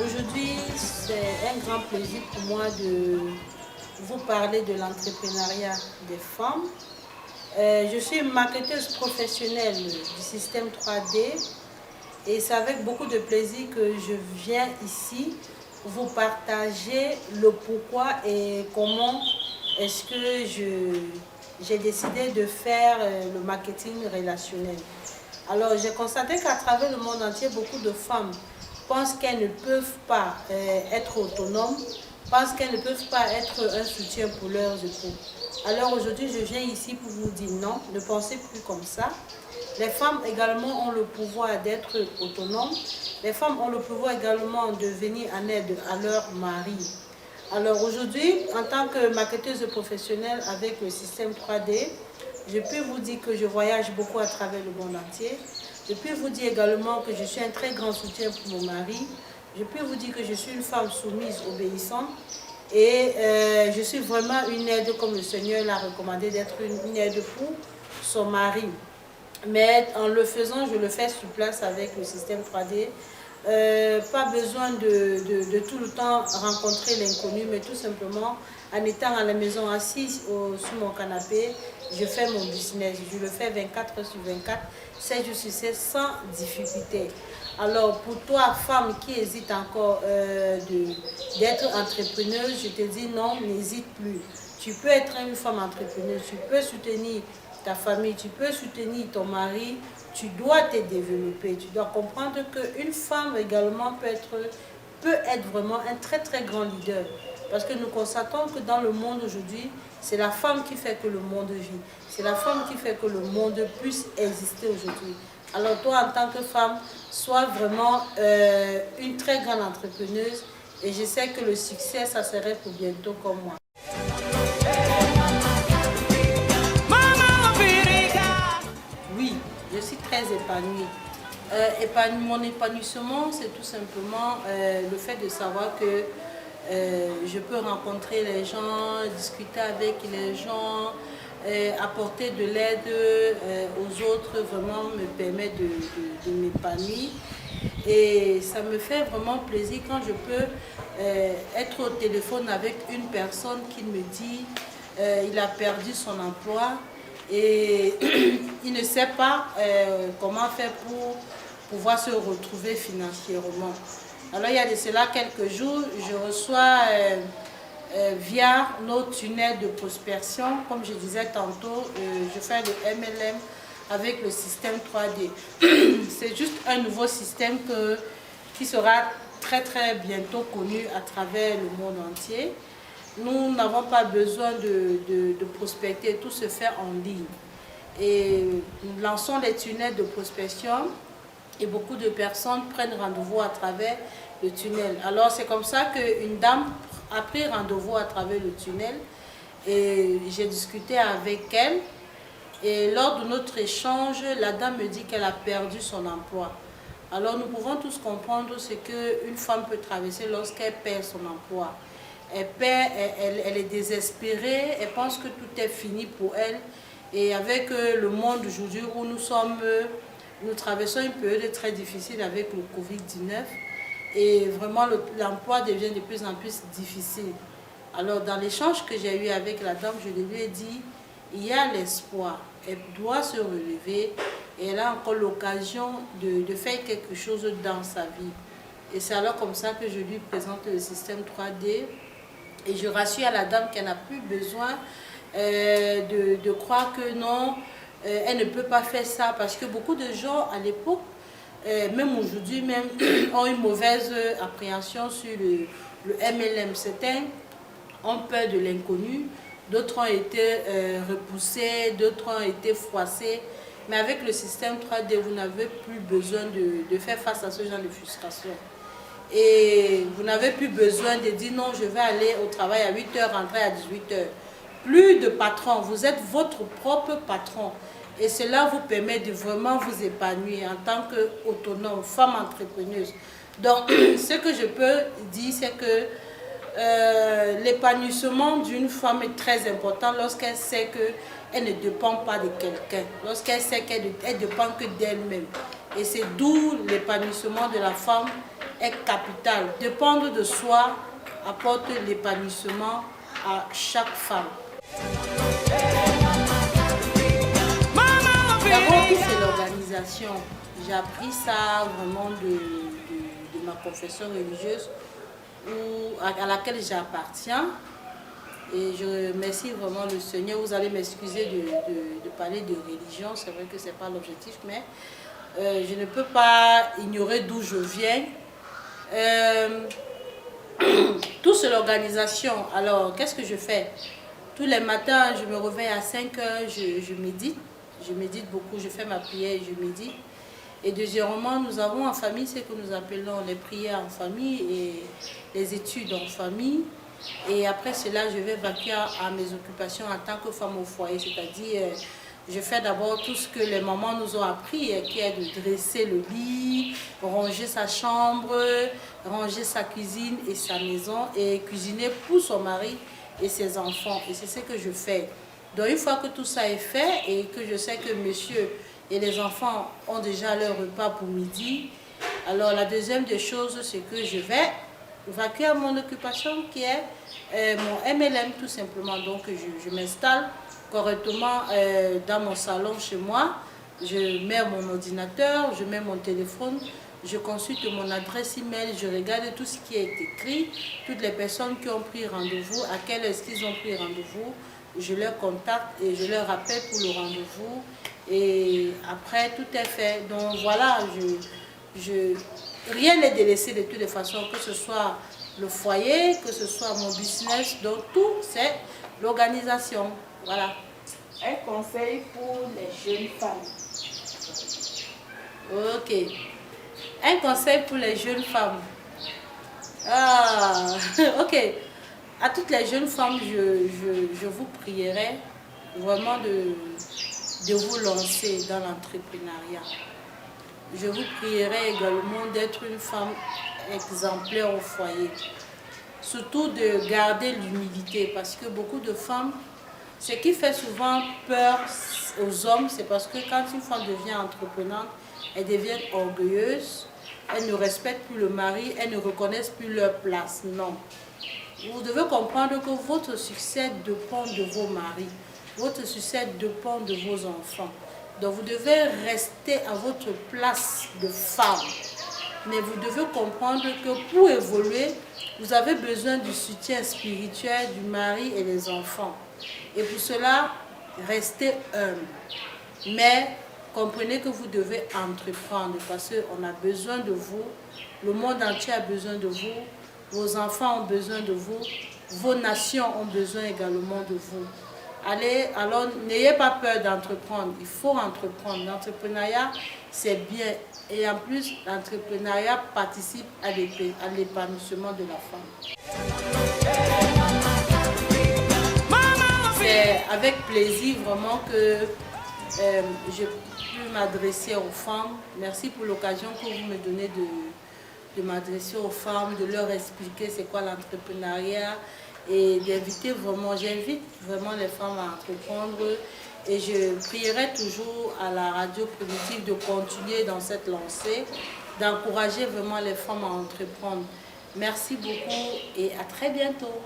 Aujourd'hui, c'est un grand plaisir pour moi de vous parler de l'entrepreneuriat des femmes. Je suis marketeuse professionnelle du système 3D et c'est avec beaucoup de plaisir que je viens ici vous partager le pourquoi et comment est-ce que j'ai décidé de faire le marketing relationnel. Alors, j'ai constaté qu'à travers le monde entier, beaucoup de femmes pensent qu'elles ne peuvent pas être autonomes, pensent qu'elles ne peuvent pas être un soutien pour leurs époux. Alors aujourd'hui, je viens ici pour vous dire non, ne pensez plus comme ça. Les femmes également ont le pouvoir d'être autonomes. Les femmes ont le pouvoir également de venir en aide à leur mari. Alors aujourd'hui, en tant que marketeuse professionnelle avec le système 3D, je peux vous dire que je voyage beaucoup à travers le monde entier. Je peux vous dire également que je suis un très grand soutien pour mon mari. Je peux vous dire que je suis une femme soumise, obéissante. Et je suis vraiment une aide, comme le Seigneur l'a recommandé, d'être une aide pour son mari. Mais en le faisant, je le fais sur place avec le système 3D. Pas besoin de tout le temps rencontrer l'inconnu, mais tout simplement en étant à la maison assise sur mon canapé, je fais mon business. Je le fais 24 heures sur 24, 7 jours sur 7 sans difficulté. Alors pour toi, femme qui hésite encore d'être entrepreneuse, je te dis non, n'hésite plus. Tu peux être une femme entrepreneuse, tu peux soutenir ta famille, tu peux soutenir ton mari, tu dois te développer, tu dois comprendre qu'une femme également peut être vraiment un très très grand leader. Parce que nous constatons que dans le monde aujourd'hui, c'est la femme qui fait que le monde vit. C'est la femme qui fait que le monde puisse exister aujourd'hui. Alors toi, en tant que femme, sois vraiment une très grande entrepreneuse. Et je sais que le succès, ça serait pour bientôt comme moi. Oui, je suis très épanouie. Mon épanouissement, c'est tout simplement le fait de savoir que je peux rencontrer les gens, discuter avec les gens, apporter de l'aide aux autres, vraiment me permet de m'épanouir. Et ça me fait vraiment plaisir quand je peux être au téléphone avec une personne qui me dit il a perdu son emploi et il ne sait pas comment faire pour pouvoir se retrouver financièrement. Alors il y a de cela quelques jours, je reçois via nos tunnels de prospection, comme je disais tantôt, je fais le MLM avec le système 3D. C'est juste un nouveau système qui sera très très bientôt connu à travers le monde entier. Nous n'avons pas besoin de prospecter, tout se fait en ligne. Et nous lançons les tunnels de prospection et beaucoup de personnes prennent rendez-vous à travers le tunnel. Alors c'est comme ça qu'une dame a pris rendez-vous à travers le tunnel et j'ai discuté avec elle. Et lors de notre échange, la dame me dit qu'elle a perdu son emploi. Alors nous pouvons tous comprendre ce qu'une femme peut traverser lorsqu'elle perd son emploi. Elle est désespérée, elle pense que tout est fini pour elle. Et avec le monde d'aujourd'hui où nous traversons une période très difficile avec le Covid-19 et vraiment l'emploi devient de plus en plus difficile. Alors dans l'échange que j'ai eu avec la dame, je lui ai dit, il y a l'espoir, elle doit se relever et elle a encore l'occasion de faire quelque chose dans sa vie. Et c'est alors comme ça que je lui présente le système 3D. Et je rassure à la dame qu'elle n'a plus besoin de croire que non, elle ne peut pas faire ça. Parce que beaucoup de gens à l'époque, même aujourd'hui même, ont une mauvaise appréhension sur le MLM. Certains ont peur de l'inconnu, d'autres ont été repoussés, d'autres ont été froissés. Mais avec le système 3D, vous n'avez plus besoin de faire face à ce genre de frustration. Et vous n'avez plus besoin de dire non, je vais aller au travail à 8 h, rentrer à 18 h. Plus de patron, vous êtes votre propre patron. Et cela vous permet de vraiment vous épanouir en tant qu'autonome, femme entrepreneuse. Donc, ce que je peux dire, c'est que l'épanouissement d'une femme est très important lorsqu'elle sait qu'elle ne dépend pas de quelqu'un, lorsqu'elle sait qu'elle ne dépend que d'elle-même. Et c'est d'où l'épanouissement de la femme est capital. Dépendre de soi apporte l'épanouissement à chaque femme. D'abord, c'est l'organisation. J'ai appris ça vraiment de ma confession religieuse à laquelle j'appartiens. Et je remercie vraiment le Seigneur. Vous allez m'excuser de parler de religion. C'est vrai que ce n'est pas l'objectif, mais je ne peux pas ignorer d'où je viens. Tout c'est l'organisation. Alors, qu'est-ce que je fais? Tous les matins, je me réveille à 5 heures, je médite. Je médite beaucoup, je fais ma prière et je médite. Et deuxièmement, nous avons en famille ce que nous appelons les prières en famille et les études en famille. Et après cela, je vais vaquer à mes occupations en tant que femme au foyer. C'est-à-dire, je fais d'abord tout ce que les mamans nous ont appris, qui est de dresser le lit, ranger sa chambre, ranger sa cuisine et sa maison et cuisiner pour son mari et ses enfants. Et c'est ce que je fais. Donc une fois que tout ça est fait et que je sais que monsieur et les enfants ont déjà leur repas pour midi, alors la deuxième des choses, c'est que je vais vaquer à mon occupation qui est mon MLM tout simplement. Donc je m'installe correctement dans mon salon chez moi, je mets mon ordinateur, je mets mon téléphone, je consulte mon adresse email, je regarde tout ce qui est écrit, toutes les personnes qui ont pris rendez-vous, à quelle est-ce qu'ils ont pris rendez-vous, je leur contacte et je leur rappelle pour le rendez-vous et après tout est fait. Donc voilà, rien n'est délaissé de toutes les façons, que ce soit le foyer, que ce soit mon business, donc tout c'est l'organisation. Voilà. Un conseil pour les jeunes femmes. Ok. Un conseil pour les jeunes femmes. Ah, ok. À toutes les jeunes femmes, je vous prierai vraiment de vous lancer dans l'entrepreneuriat. Je vous prierai également d'être une femme exemplaire au foyer. Surtout de garder l'humilité parce que beaucoup de femmes, ce qui fait souvent peur aux hommes, c'est parce que quand une femme devient entreprenante, elle devient orgueilleuse, elle ne respecte plus le mari, elle ne reconnaît plus leur place. Non. Vous devez comprendre que votre succès dépend de vos maris, votre succès dépend de vos enfants. Donc vous devez rester à votre place de femme. Mais vous devez comprendre que pour évoluer, vous avez besoin du soutien spirituel du mari et des enfants. Et pour cela, restez humble. Mais comprenez que vous devez entreprendre parce qu'on a besoin de vous. Le monde entier a besoin de vous. Vos enfants ont besoin de vous. Vos nations ont besoin également de vous. Allez, alors n'ayez pas peur d'entreprendre. Il faut entreprendre. L'entrepreneuriat, c'est bien. Et en plus, l'entrepreneuriat participe à l'épanouissement de la femme. C'est avec plaisir vraiment que je peux m'adresser aux femmes. Merci pour l'occasion que vous me donnez de m'adresser aux femmes, de leur expliquer c'est quoi l'entrepreneuriat et d'inviter vraiment, j'invite vraiment les femmes à entreprendre et je prierai toujours à la radio Primitive de continuer dans cette lancée, d'encourager vraiment les femmes à entreprendre. Merci beaucoup et à très bientôt.